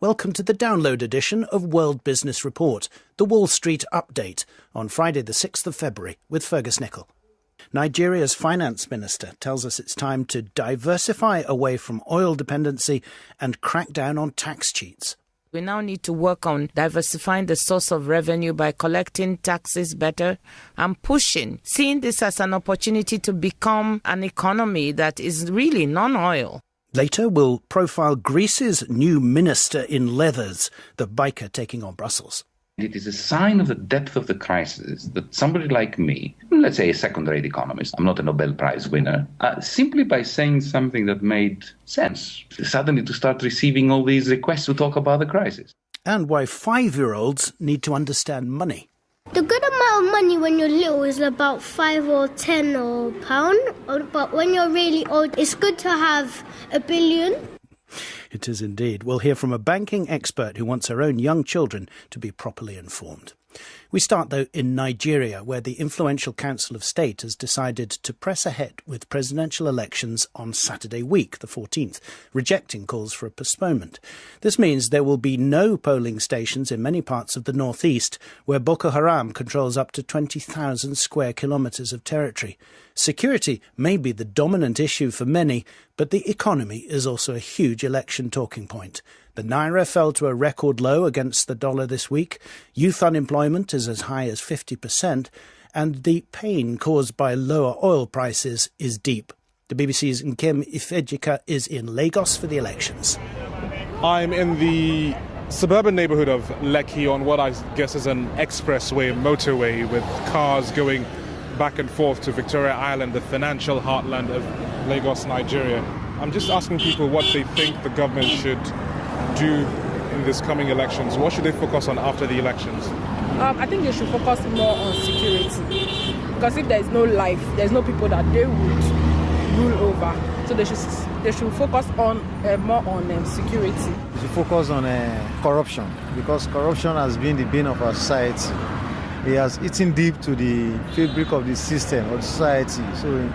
Welcome to the download edition of World Business Report, the Wall Street Update, on Friday the 6th of February with Fergus Nicol. Nigeria's finance minister tells us it's time to diversify away from oil dependency and crack down on tax cheats. We now need to work on diversifying the source of revenue by collecting taxes better and seeing this as an opportunity to become an economy that is really non-oil. Later, we'll profile Greece's new minister in leathers, the biker taking on Brussels. It is a sign of the depth of the crisis that somebody like me, let's say a second-rate economist, I'm not a Nobel Prize winner, simply by saying something that made sense, suddenly to start receiving all these requests to talk about the crisis. And why 5-year-olds need to understand money. The good amount of money when you're little is about 5 or 10 or pound, but when you're really old, it's good to have $1 billion. It is indeed. We'll hear from a banking expert who wants her own young children to be properly informed. We start, though, in Nigeria, where the influential Council of State has decided to press ahead with presidential elections on Saturday week, the 14th, rejecting calls for a postponement. This means there will be no polling stations in many parts of the northeast, where Boko Haram controls up to 20,000 square kilometres of territory. Security may be the dominant issue for many, but the economy is also a huge election talking point. The naira fell to a record low against the dollar this week. Youth unemployment is as high as 50%, and the pain caused by lower oil prices is deep. The BBC's Nkem Ifejika is in Lagos for the elections. I'm in the suburban neighbourhood of Lekki on what I guess is an expressway, motorway, with cars going back and forth to Victoria Island, the financial heartland of Lagos, Nigeria. I'm just asking people what they think the government should do in this coming elections. What should they focus on after the elections? I think they should focus more on security, because if there is no life, there's no people that they would rule over. So they should focus on more on security. They should focus on corruption, because corruption has been the bane of our society. It has eaten deep to the fabric of the system, of society. So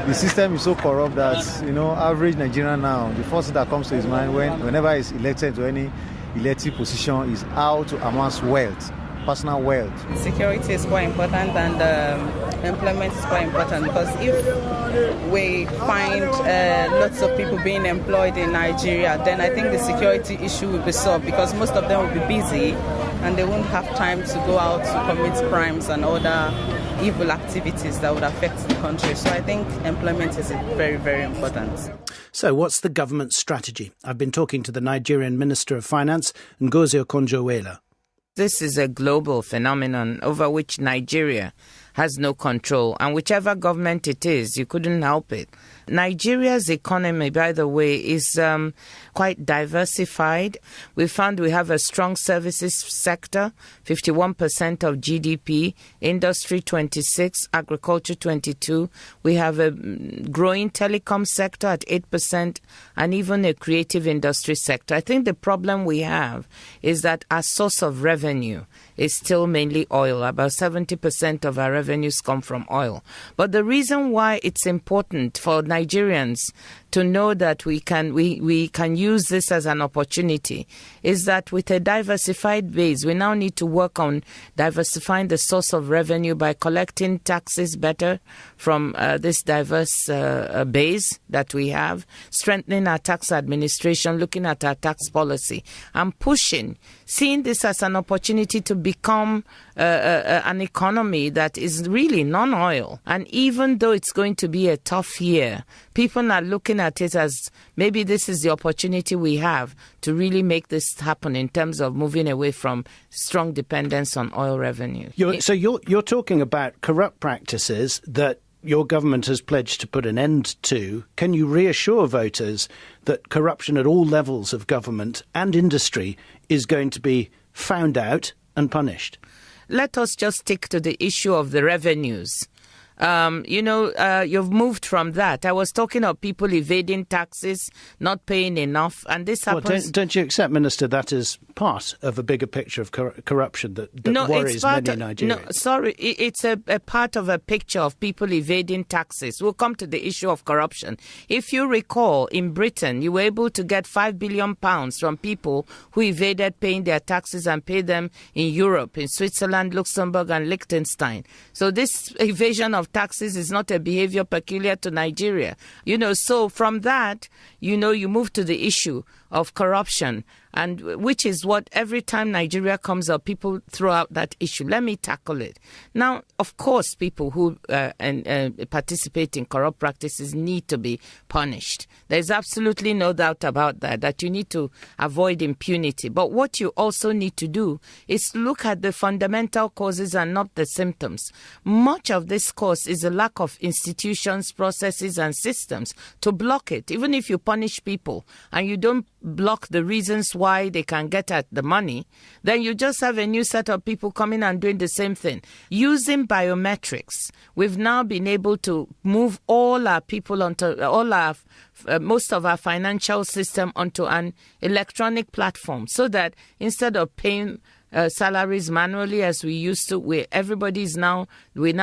the system is so corrupt that, average Nigerian now, the first thing that comes to his mind whenever he's elected to any elective position is how to amass wealth, personal wealth. Security is quite important, and employment is quite important, because if we find lots of people being employed in Nigeria, then I think the security issue will be solved, because most of them will be busy and they won't have time to go out to commit crimes and other evil activities that would affect the country. So I think employment is very, very important. So what's the government's strategy? I've been talking to the Nigerian Minister of Finance, Ngozi Okonjo-Iweala. This is a global phenomenon over which Nigeria has no control, and whichever government it is, you couldn't help it. Nigeria's economy, by the way, is quite diversified. We found we have a strong services sector, 51% of GDP, industry 26%, agriculture 22%. We have a growing telecom sector at 8%, and even a creative industry sector. I think the problem we have is that our source of revenue is still mainly oil. About 70% of our revenues come from oil. But the reason why it's important for Nigerians to know that we can use this as an opportunity is that with a diversified base, we now need to work on diversifying the source of revenue by collecting taxes better from this diverse base that we have, strengthening our tax administration, looking at our tax policy, and seeing this as an opportunity to become an economy that is really non-oil. And even though it's going to be a tough year, people are looking at it as maybe this is the opportunity we have to really make this happen in terms of moving away from strong dependence on oil revenue. So you're talking about corrupt practices that your government has pledged to put an end to. Can you reassure voters that corruption at all levels of government and industry is going to be found out and punished? Let us just stick to the issue of the revenues. You've moved from that. I was talking of people evading taxes, not paying enough, and this happens. Well, don't you accept, Minister, that is part of a bigger picture of corruption that worries many Nigerians. It's a part of a picture of people evading taxes. We'll come to the issue of corruption. If you recall, in Britain, you were able to get £5 billion from people who evaded paying their taxes and pay them in Europe, in Switzerland, Luxembourg, and Liechtenstein. So this evasion of taxes is not a behavior peculiar to Nigeria. So from that, you move to the issue of corruption, and which is what every time Nigeria comes up, people throw out that issue. Let me tackle it. Now, of course, people who participate in corrupt practices need to be punished. There's absolutely no doubt about that you need to avoid impunity. But what you also need to do is look at the fundamental causes and not the symptoms. Much of this cause is a lack of institutions, processes, and systems to block it. Even if you punish people and you don't block the reasons why they can get at the money, then you just have a new set of people coming and doing the same thing. Using biometrics, we've now been able to move all our people onto most of our financial system onto an electronic platform, so that instead of paying salaries manually as we used to, we now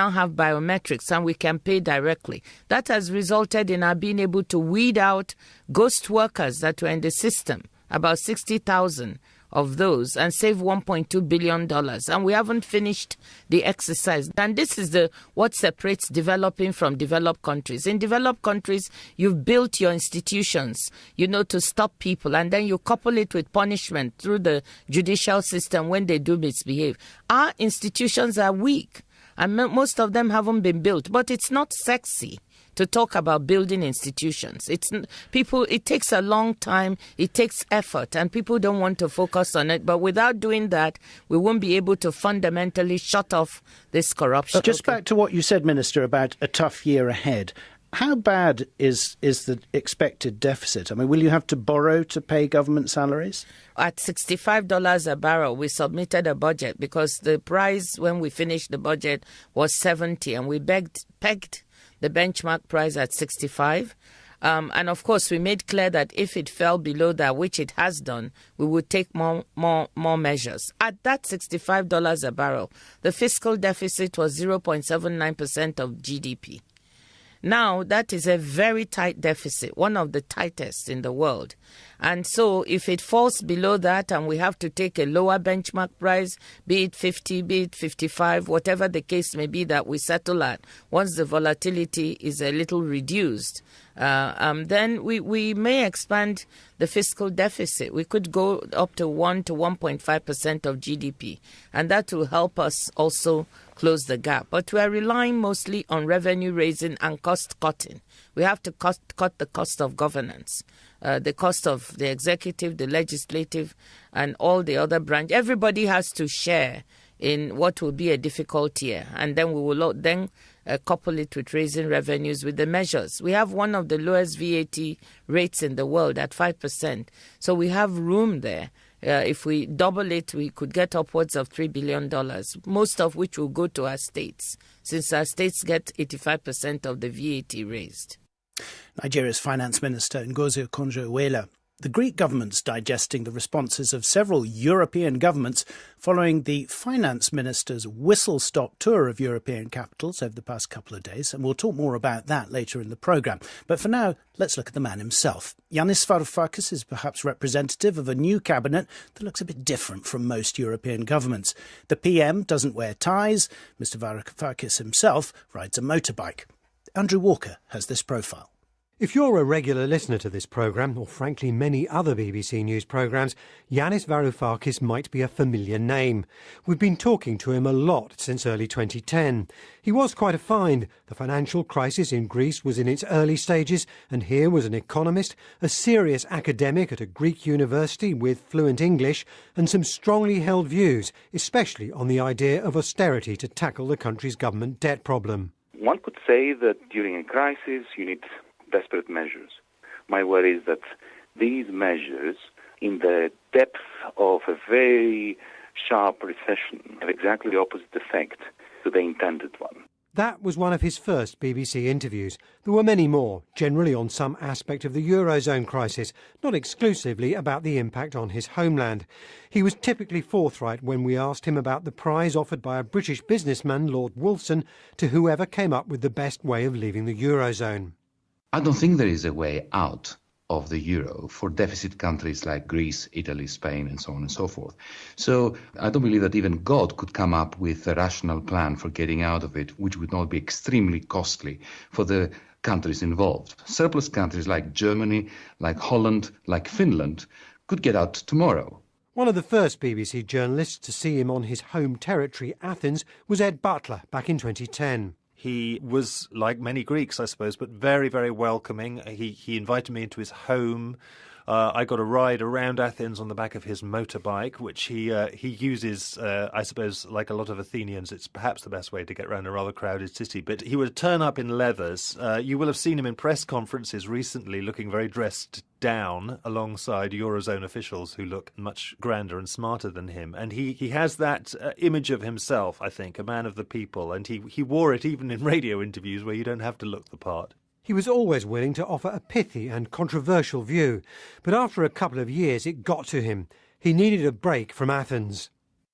have biometrics and we can pay directly. That has resulted in our being able to weed out ghost workers that were in the system, about 60,000 of those, and save $1.2 billion. And we haven't finished the exercise. And this is what separates developing from developed countries. In developed countries, you've built your institutions, to stop people, and then you couple it with punishment through the judicial system when they do misbehave. Our institutions are weak, and most of them haven't been built. But it's not sexy to talk about building institutions. It takes a long time, it takes effort, and people don't want to focus on it. But without doing that, we won't be able to fundamentally shut off this corruption. Just back to what you said, Minister, about a tough year ahead. How bad is the expected deficit? I mean, will you have to borrow to pay government salaries? At $65 a barrel, we submitted a budget because the price when we finished the budget was 70, and we pegged the benchmark price at 65. And of course, we made clear that if it fell below that, which it has done, we would take more measures. At that $65 a barrel, the fiscal deficit was 0.79% of GDP. Now, that is a very tight deficit, one of the tightest in the world. And so if it falls below that and we have to take a lower benchmark price, be it 50, be it 55, whatever the case may be that we settle at, once the volatility is a little reduced, then we may expand the fiscal deficit. We could go up to 1 to 1.5% of GDP, and that will help us also close the gap. But we are relying mostly on revenue raising and cost cutting. We have to cut the cost of governance, the cost of the executive, the legislative, and all the other branches. Everybody has to share in what will be a difficult year, and then we will couple it with raising revenues with the measures. We have one of the lowest VAT rates in the world at 5%, so we have room there. If we double it, we could get upwards of $3 billion, most of which will go to our states, since our states get 85% of the VAT raised. Nigeria's Finance Minister Ngozi Okonjo-Iweala. The Greek government's digesting the responses of several European governments following the finance minister's whistle-stop tour of European capitals over the past couple of days, and we'll talk more about that later in the programme. But for now, let's look at the man himself. Yanis Varoufakis is perhaps representative of a new cabinet that looks a bit different from most European governments. The PM doesn't wear ties. Mr Varoufakis himself rides a motorbike. Andrew Walker has this profile. If you're a regular listener to this programme, or frankly many other BBC News programmes, Yanis Varoufakis might be a familiar name. We've been talking to him a lot since early 2010. He was quite a find. The financial crisis in Greece was in its early stages, and here was an economist, a serious academic at a Greek university with fluent English, and some strongly held views, especially on the idea of austerity to tackle the country's government debt problem. One could say that during a crisis you need desperate measures. My worry is that these measures, in the depth of a very sharp recession, have exactly the opposite effect to the intended one. That was one of his first BBC interviews. There were many more, generally on some aspect of the Eurozone crisis, not exclusively about the impact on his homeland. He was typically forthright when we asked him about the prize offered by a British businessman, Lord Wolfson, to whoever came up with the best way of leaving the Eurozone. I don't think there is a way out of the euro for deficit countries like Greece, Italy, Spain, and so on and so forth. So I don't believe that even God could come up with a rational plan for getting out of it, which would not be extremely costly for the countries involved. Surplus countries like Germany, like Holland, like Finland could get out tomorrow. One of the first BBC journalists to see him on his home territory, Athens, was Ed Butler back in 2010. He was, like many Greeks, I suppose, but very, very welcoming. He invited me into his home. I got a ride around Athens on the back of his motorbike, which he uses, I suppose, like a lot of Athenians. It's perhaps the best way to get around a rather crowded city. But he would turn up in leathers. You will have seen him in press conferences recently looking very dressed down alongside Eurozone officials who look much grander and smarter than him. And he has that image of himself, I think, a man of the people. And he wore it even in radio interviews where you don't have to look the part. He was always willing to offer a pithy and controversial view, but after a couple of years it got to him. He needed a break from Athens.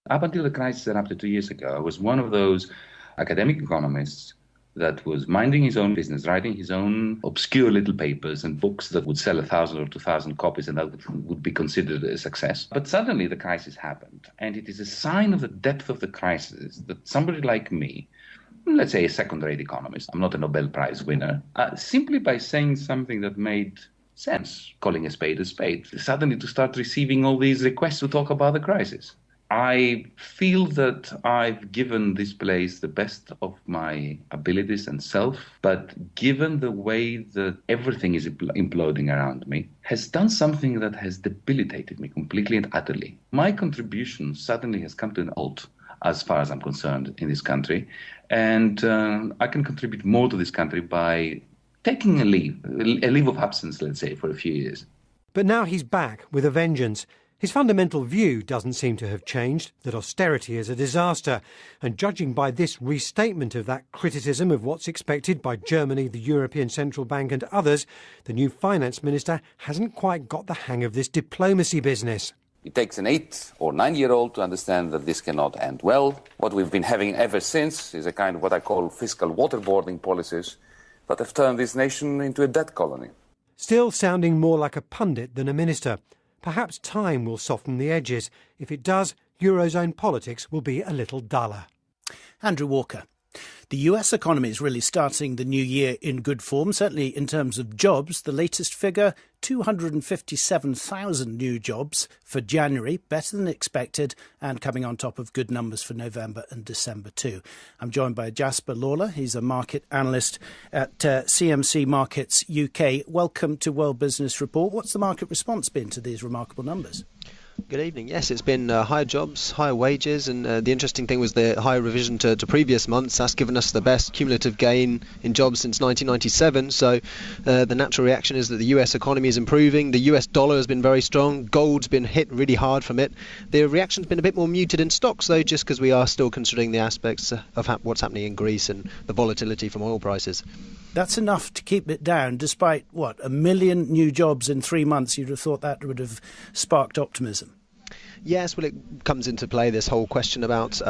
Up until the crisis and up to 2 years ago, I was one of those academic economists that was minding his own business, writing his own obscure little papers and books that would sell 1,000 or 2,000 copies, and that would be considered a success. But suddenly the crisis happened, and it is a sign of the depth of the crisis that somebody like me, let's say a second-rate economist, I'm not a Nobel Prize winner, simply by saying something that made sense, calling a spade, suddenly to start receiving all these requests to talk about the crisis. I feel that I've given this place the best of my abilities and self, but given the way that everything is imploding around me, has done something that has debilitated me completely and utterly. My contribution suddenly has come to an halt, as far as I'm concerned, in this country. And I can contribute more to this country by taking a leave of absence, let's say, for a few years. But now he's back with a vengeance. His fundamental view doesn't seem to have changed, that austerity is a disaster. And judging by this restatement of that criticism of what's expected by Germany, the European Central Bank and others, the new finance minister hasn't quite got the hang of this diplomacy business. It takes an 8 or 9-year-old to understand that this cannot end well. What we've been having ever since is a kind of what I call fiscal waterboarding policies that have turned this nation into a debt colony. Still sounding more like a pundit than a minister. Perhaps time will soften the edges. If it does, Eurozone politics will be a little duller. Andrew Walker. The US economy is really starting the new year in good form, certainly in terms of jobs. The latest figure, 257,000 new jobs for January, better than expected, and coming on top of good numbers for November and December too. I'm joined by Jasper Lawler. He's a market analyst at CMC Markets UK. Welcome to World Business Report. What's the market response been to these remarkable numbers? Good evening. Yes, it's been higher jobs, higher wages, and the interesting thing was the higher revision to previous months. That's given us the best cumulative gain in jobs since 1997. So the natural reaction is that the US economy is improving. The US dollar has been very strong. Gold's been hit really hard from it. The reaction's been a bit more muted in stocks, though, just because we are still considering the aspects of what's happening in Greece and the volatility from oil prices. That's enough to keep it down, despite, 1 million new jobs in 3 months. You'd have thought that would have sparked optimism. Yes, well, it comes into play, this whole question about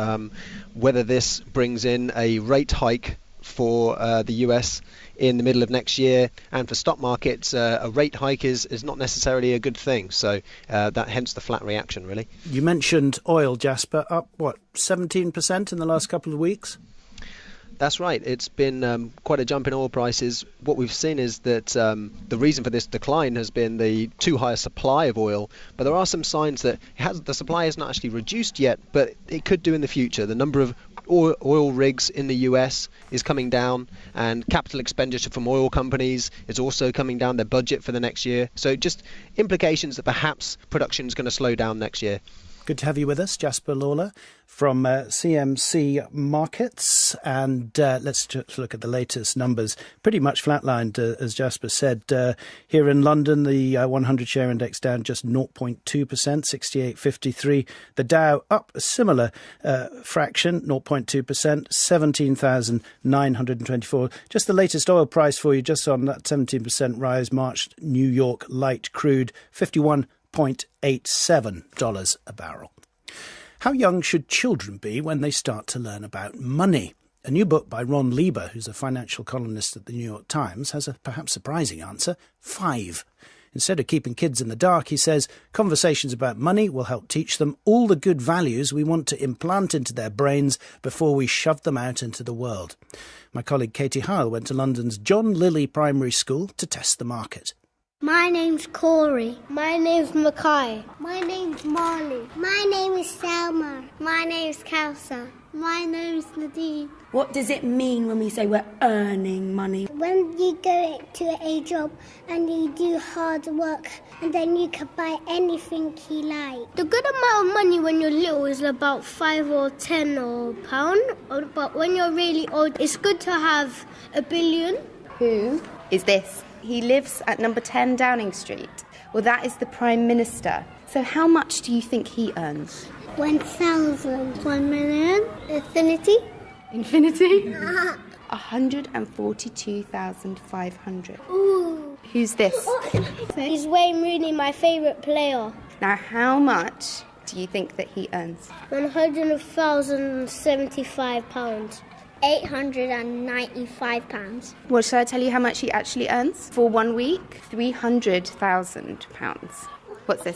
whether this brings in a rate hike for the US in the middle of next year. And for stock markets, a rate hike is not necessarily a good thing. So that hence the flat reaction, really. You mentioned oil, Jasper, up, 17% in the last couple of weeks? That's right. It's been quite a jump in oil prices. What we've seen is that the reason for this decline has been the too high a supply of oil. But there are some signs that the supply hasn't actually reduced yet, but it could do in the future. The number of oil rigs in the US is coming down, and capital expenditure from oil companies is also coming down, their budget for the next year. So just implications that perhaps production is going to slow down next year. Good to have you with us, Jasper Lawler from CMC Markets. And let's just look at the latest numbers. Pretty much flatlined, as Jasper said. Here in London, the 100 share index down just 0.2%, 68.53. The Dow up a similar fraction, 0.2%, 17,924. Just the latest oil price for you, just on that 17% rise, March New York light crude, $51.87 a barrel. How young should children be when they start to learn about money? A new book by Ron Lieber, who's a financial columnist at the New York Times, has a perhaps surprising answer: 5. Instead of keeping kids in the dark, he says, conversations about money will help teach them all the good values we want to implant into their brains before we shove them out into the world. My colleague Katie Hile went to London's John Lilly Primary School to test the market. My name's Corey. My name's Mackay. My name's Marley. My name is Selma. My name's Kelsa. My name's Nadine. What does it mean when we say we're earning money? When you go to a job and you do hard work and then you can buy anything you like. The good amount of money when you're little is about 5 or 10 or pound, but when you're really old, it's good to have $1 billion. Who is this? He lives at number 10 Downing Street. Well, that is the Prime Minister. So how much do you think he earns? 1,000. 1 million. Infinity. Infinity? 142,500. Ooh. Who's this? He's Wayne Rooney, my favourite player. Now, how much do you think that he earns? £100,075. £895. Well, shall I tell you how much he actually earns? For 1 week, £300,000. What's this?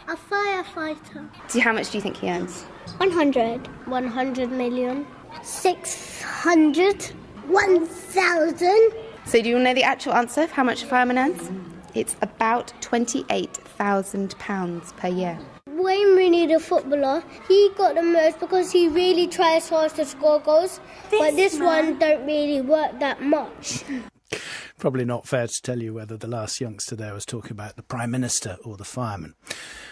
A firefighter. How much do you think he earns? 100. 100 million. 600. 1,000. So do you know the actual answer of how much a fireman earns? It's about £28,000 per year. Wayne Rooney, the footballer, he got the most because he really tries hard to score goals. But this one don't really work that much. Probably not fair to tell you whether the last youngster there was talking about the Prime Minister or the fireman.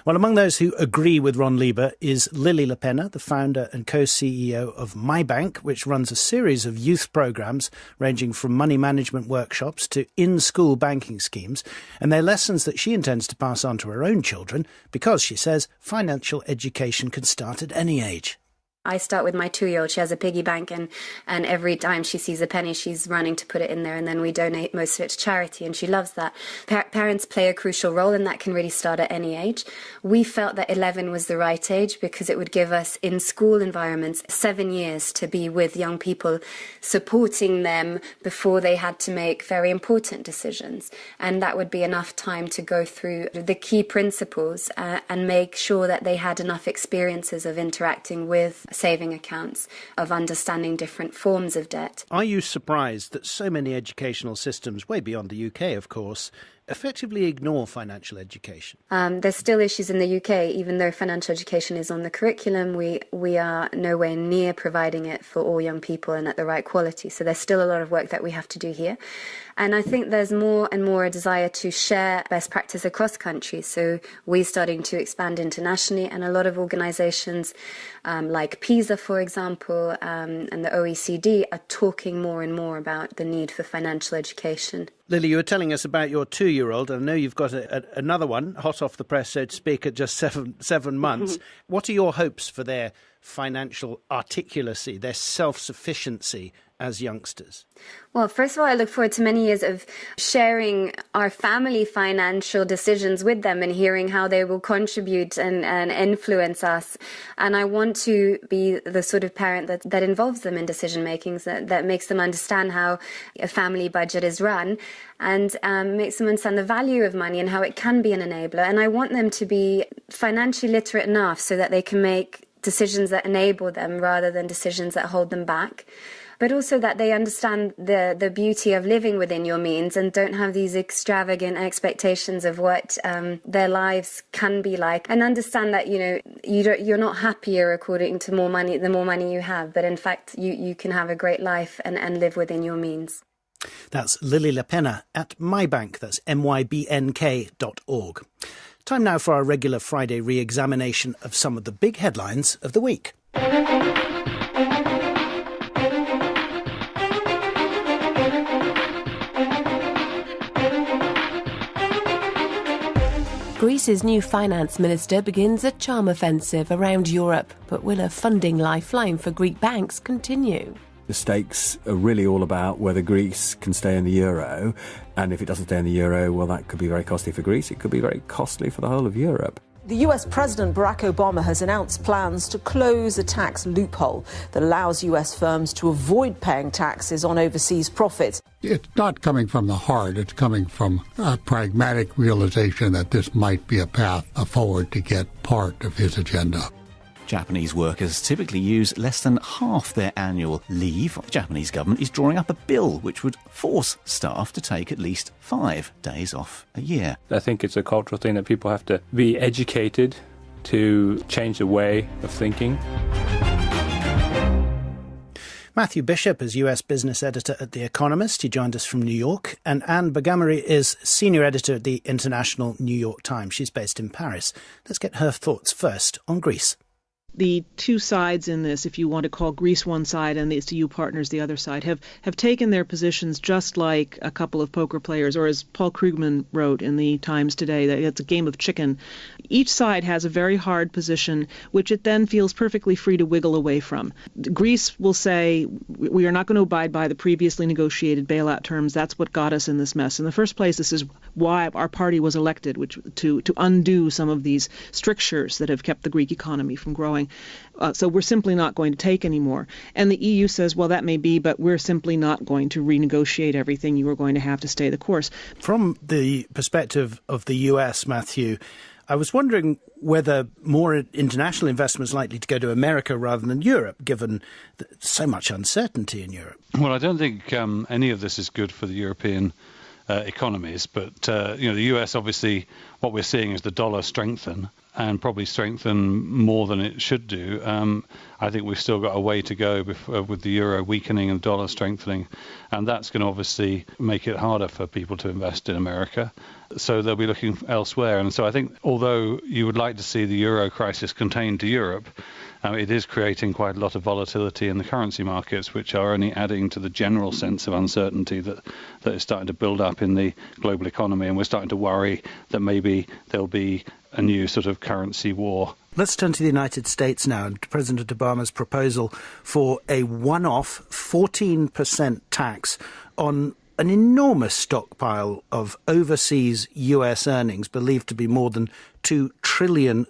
Well, among those who agree with Ron Lieber is Lily LaPena, the founder and co-CEO of My Bank, which runs a series of youth programmes ranging from money management workshops to in-school banking schemes, and they're lessons that she intends to pass on to her own children because, she says, financial education can start at any age. I start with my 2-year-old. She has a piggy bank, and every time she sees a penny, she's running to put it in there, and then we donate most of it to charity, and she loves that. Parents play a crucial role, and that can really start at any age. We felt that 11 was the right age because it would give us, in school environments, 7 years to be with young people, supporting them before they had to make very important decisions. And that would be enough time to go through the key principles and make sure that they had enough experiences of interacting with saving accounts, of understanding different forms of debt. Are you surprised that so many educational systems, way beyond the UK, of course, effectively ignore financial education? There's still issues in the UK. Even though financial education is on the curriculum, we are nowhere near providing it for all young people and at the right quality. So there's still a lot of work that we have to do here. And I think there's more and more a desire to share best practice across countries. So we're starting to expand internationally, and a lot of organisations like PISA, for example, and the OECD are talking more and more about the need for financial education. Lily, you were telling us about your 2-year-old. I know you've got another one, hot off the press, so to speak, at just seven months. What are your hopes for their financial articulacy, their self-sufficiency as youngsters? Well, first of all, I look forward to many years of sharing our family financial decisions with them and hearing how they will contribute and influence us. And I want to be the sort of parent that involves them in decision making, that makes them understand how a family budget is run, and makes them understand the value of money and how it can be an enabler. And I want them to be financially literate enough so that they can make decisions that enable them rather than decisions that hold them back. But also that they understand the beauty of living within your means and don't have these extravagant expectations of what their lives can be like, and understand that you're not happier according to the more money you have, but in fact you can have a great life and live within your means. That's Lily LaPena at MyBank. That's mybnk.org. Time now for our regular Friday re-examination of some of the big headlines of the week. Greece's new finance minister begins a charm offensive around Europe, but will a funding lifeline for Greek banks continue? The stakes are really all about whether Greece can stay in the euro, and if it doesn't stay in the euro, well, that could be very costly for Greece. It could be very costly for the whole of Europe. The US President Barack Obama has announced plans to close a tax loophole that allows US firms to avoid paying taxes on overseas profits. It's not coming from the heart. It's coming from a pragmatic realization that this might be a path forward to get part of his agenda. Japanese workers typically use less than half their annual leave. The Japanese government is drawing up a bill which would force staff to take at least 5 days off a year. I think it's a cultural thing that people have to be educated to change the way of thinking. Matthew Bishop is US business editor at The Economist. He joined us from New York. And Anne Bagamari is senior editor at the International New York Times. She's based in Paris. Let's get her thoughts first on Greece. The two sides in this, if you want to call Greece one side and the EU partners the other side, have taken their positions just like a couple of poker players, or as Paul Krugman wrote in the Times today, that it's a game of chicken. Each side has a very hard position, which it then feels perfectly free to wiggle away from. Greece will say, we are not going to abide by the previously negotiated bailout terms. That's what got us in this mess. In the first place, this is why our party was elected, which to undo some of these strictures that have kept the Greek economy from growing. So we're simply not going to take any more. And the EU says, well, that may be, but we're simply not going to renegotiate everything. You are going to have to stay the course. From the perspective of the US, Matthew, I was wondering whether more international investment is likely to go to America rather than Europe, given so much uncertainty in Europe. Well, I don't think any of this is good for the European economies, but the US, obviously, what we're seeing is the dollar strengthen, and probably strengthen more than it should do. I think we've still got a way to go with the euro weakening and the dollar strengthening, and that's going to obviously make it harder for people to invest in America. So they'll be looking elsewhere. And so I think, although you would like to see the euro crisis contained to Europe, it is creating quite a lot of volatility in the currency markets, which are only adding to the general sense of uncertainty that is starting to build up in the global economy. And we're starting to worry that maybe there'll be a new sort of currency war. Let's turn to the United States now, and President Obama's proposal for a one-off 14% tax on an enormous stockpile of overseas US earnings, believed to be more than $2 trillion.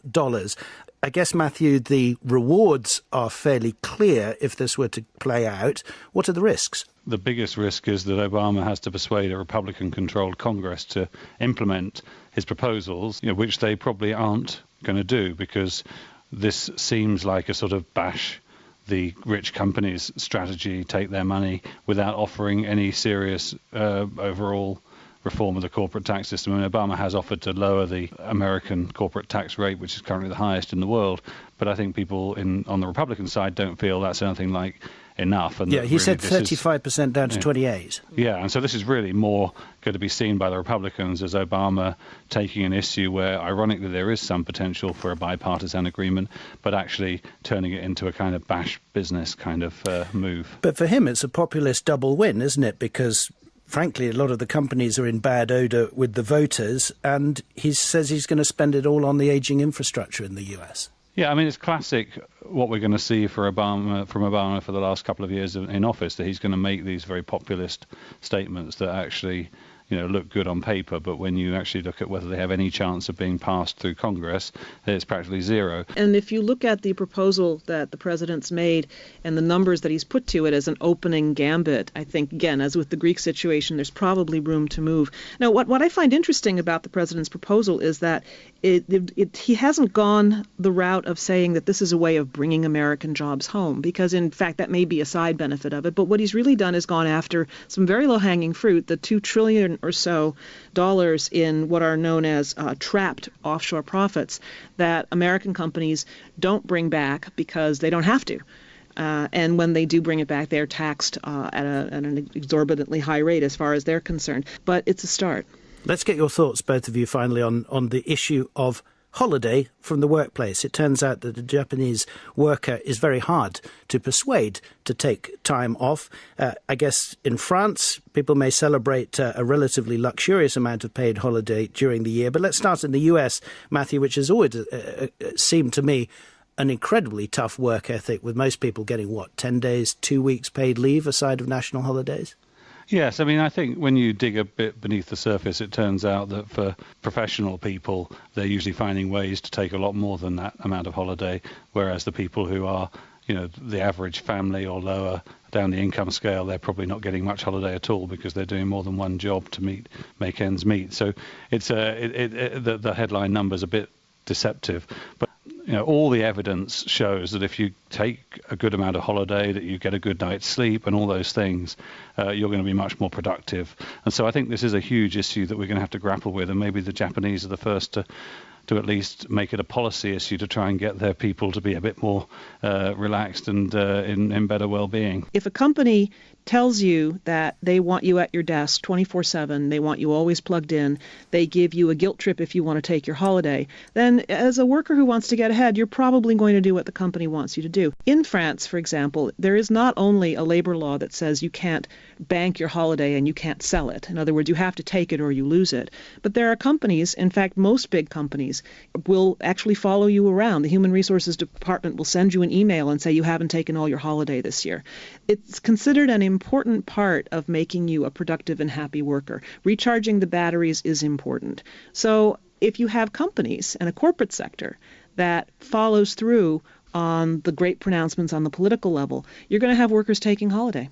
I guess, Matthew, the rewards are fairly clear if this were to play out. What are the risks? The biggest risk is that Obama has to persuade a Republican-controlled Congress to implement his proposals, which they probably aren't going to do, because this seems like a sort of bash the rich companies strategy, take their money without offering any serious overall reform of the corporate tax system. And Obama has offered to lower the American corporate tax rate, which is currently the highest in the world. But I think people on the Republican side don't feel that's anything like enough. And he said 35% down to 28. Yeah, and so this is really more going to be seen by the Republicans as Obama taking an issue where, ironically, there is some potential for a bipartisan agreement, but actually turning it into a kind of bash business kind of move. But for him, it's a populist double win, isn't it? Because frankly, a lot of the companies are in bad odour with the voters, and he says he's going to spend it all on the ageing infrastructure in the US. Yeah, I mean, it's classic what we're going to see from Obama for the last couple of years in office, that he's going to make these very populist statements that actually, look good on paper, but when you actually look at whether they have any chance of being passed through Congress, it's practically zero. And if you look at the proposal that the president's made and the numbers that he's put to it as an opening gambit, I think, again, as with the Greek situation, there's probably room to move. Now, what I find interesting about the president's proposal is that he hasn't gone the route of saying that this is a way of bringing American jobs home, because, in fact, that may be a side benefit of it. But what he's really done is gone after some very low-hanging fruit, the $2 trillion or so dollars in what are known as trapped offshore profits that American companies don't bring back because they don't have to. And when they do bring it back, they're taxed at an exorbitantly high rate as far as they're concerned. But it's a start. Let's get your thoughts, both of you, finally, on the issue of holiday from the workplace. It turns out that a Japanese worker is very hard to persuade to take time off. I guess in France, people may celebrate a relatively luxurious amount of paid holiday during the year. But let's start in the US, Matthew, which has always seemed to me an incredibly tough work ethic, with most people getting, 10 days, 2 weeks paid leave aside of national holidays? Yes, I mean, I think when you dig a bit beneath the surface, it turns out that for professional people, they're usually finding ways to take a lot more than that amount of holiday, whereas the people who are, the average family or lower down the income scale, they're probably not getting much holiday at all because they're doing more than one job to make ends meet. So it's the headline number's a bit deceptive, but all the evidence shows that if you take a good amount of holiday, that you get a good night's sleep and all those things, you're going to be much more productive. And so I think this is a huge issue that we're going to have to grapple with, and maybe the Japanese are the first to at least make it a policy issue to try and get their people to be a bit more relaxed and in better well-being. If a company tells you that they want you at your desk 24/7, they want you always plugged in, they give you a guilt trip if you want to take your holiday, then as a worker who wants to get ahead, you're probably going to do what the company wants you to do. In France, for example, there is not only a labor law that says you can't bank your holiday and you can't sell it. In other words, you have to take it or you lose it. But there are companies, in fact, most big companies, will actually follow you around. The Human Resources Department will send you an email and say you haven't taken all your holiday this year. It's considered an important part of making you a productive and happy worker. Recharging the batteries is important. So if you have companies and a corporate sector that follows through on the great pronouncements on the political level, you're going to have workers taking holiday.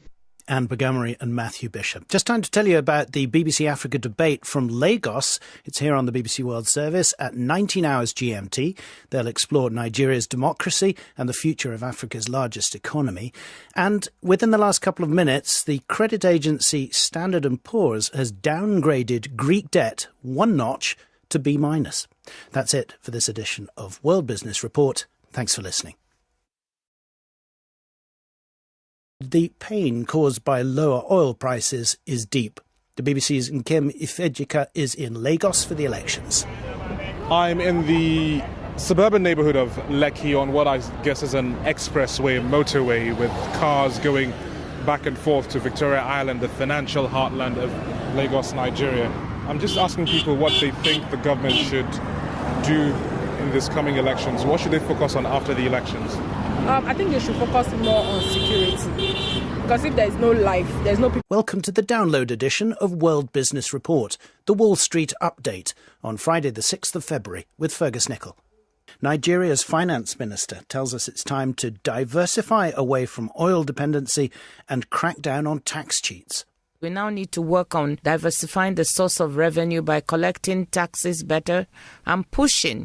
Anne Montgomery and Matthew Bishop. Just time to tell you about the BBC Africa debate from Lagos. It's here on the BBC World Service at 19 hours GMT. They'll explore Nigeria's democracy and the future of Africa's largest economy. And within the last couple of minutes, the credit agency Standard & Poor's has downgraded Greek debt one notch to B-. That's it for this edition of World Business Report. Thanks for listening. The pain caused by lower oil prices is deep. The BBC's Nkem Ifejika is in Lagos for the elections. I'm in the suburban neighbourhood of Lekki on what I guess is an expressway, motorway, with cars going back and forth to Victoria Island, the financial heartland of Lagos, Nigeria. I'm just asking people what they think the government should do in these coming elections. What should they focus on after the elections? I think they should focus more on security, because if there's no life, there's no people. Welcome to the download edition of World Business Report, the Wall Street Update, on Friday the 6th of February with Fergus Nichol. Nigeria's finance minister tells us it's time to diversify away from oil dependency and crack down on tax cheats. We now need to work on diversifying the source of revenue by collecting taxes better and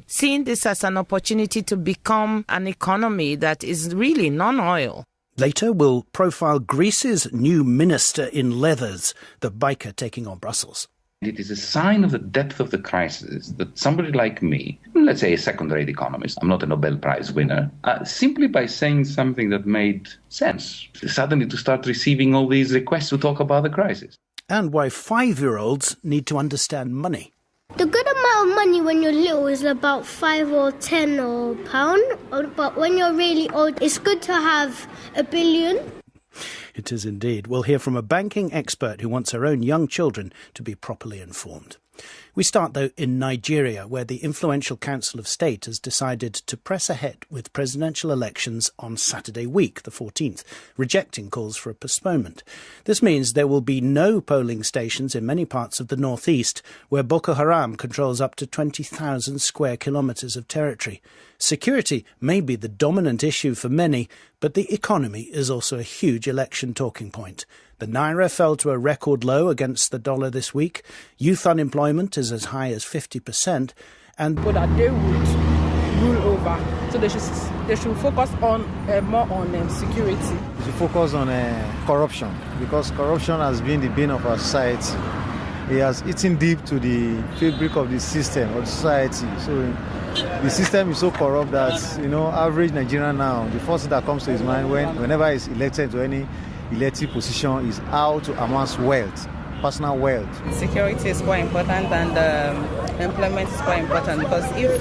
seeing this as an opportunity to become an economy that is really non-oil. Later, we'll profile Greece's new minister in leathers, the biker taking on Brussels. It is a sign of the depth of the crisis that somebody like me, let's say a second-rate economist, I'm not a Nobel Prize winner, simply by saying something that made sense, suddenly to start receiving all these requests to talk about the crisis. And why 5-year-olds need to understand money. The good amount of money when you're little is about 5 or 10 or pound, but when you're really old, it's good to have $1 billion. It is indeed. We'll hear from a banking expert who wants her own young children to be properly informed. We start, though, in Nigeria, where the influential Council of State has decided to press ahead with presidential elections on Saturday week, the 14th, rejecting calls for a postponement. This means there will be no polling stations in many parts of the northeast, where Boko Haram controls up to 20,000 square kilometres of territory. Security may be the dominant issue for many, but the economy is also a huge election talking point. The naira fell to a record low against the dollar this week. Youth unemployment is as high as 50%. And that they would rule over. So they should focus on more on security. They should focus on corruption, because corruption has been the bane of our society. It has eaten deep to the fabric of the system, of the society. So the system is so corrupt that, average Nigerian now, the first thing that comes to his mind whenever he's elected to any elective position is how to amass wealth personal wealth. Security is quite important, and employment is quite important, because if